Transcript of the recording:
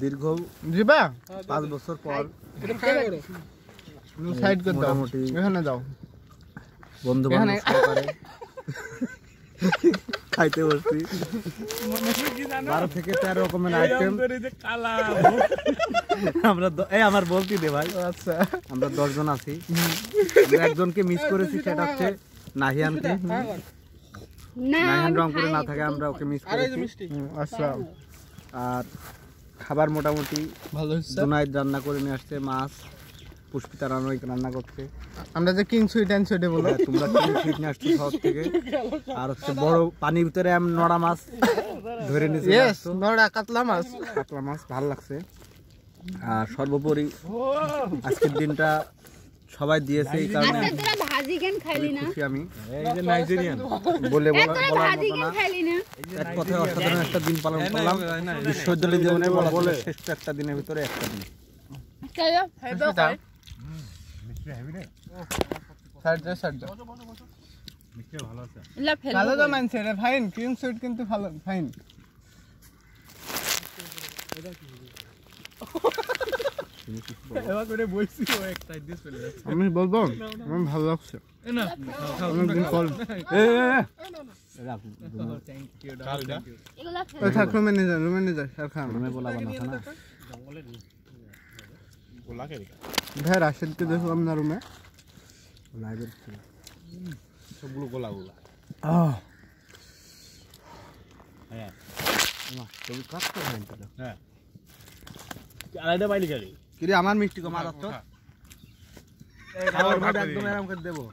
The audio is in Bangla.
দীর্ঘ 5 বছর পর সাইড করে দাও, এখানে দাও বন্ধু বান্ধব সহকারে খাইতে বসছি। 12 থেকে 13 রকমের আইটেম আমরা আমার বলতে দে ভাই। আচ্ছা, আমরা 10 জন আছি, একজনকে মিস করেছি, সেটা হচ্ছে নাহিয়ানকে। নাহিয়ান রংপুরে না থাকে, আমরা ওকে মিস করেছি। আচ্ছা, আর খাবার মোটামুটি ভালো হচ্ছে। জুনাইদ রান্না করে নিয়ে আসছে মাছ, পুষ্পিতা রান্না করছে। আমরা যে কিং সুইট এন্ড সুইটে বলো, তোমরা কিং সুইট নিয়ে আসছো শহর থেকে। আর হচ্ছে বড় পানির ভিতরে নড়া মাছ ধরে নিয়েছি। ইয়েস, নড়া কাতলা মাছ ভালো লাগছে। আর সর্বোপরি আজকের দিনটা সবাই দিয়েছে, এই কারণে খুশি আমি। বলে বলার মতো না, এক কথায় অসাধারণ একটা দিন পালন করলাম। বিশ্ববিদ্যালয় জীবনে বলে শ্রেষ্ঠ একটা দিনের ভিতরে একটা দিন। ফাইন কিং সুইট কিন্তু ভালো ফাইন। আমি বলবো আমার ভালো লাগছে। রুমে নিয়ে যা ভাই। রাশেদকে দেখলাম না রুমে, সবগুলো গোলা গোলা। আমার মিষ্টি কম আর একদম এরকম করে দেবো।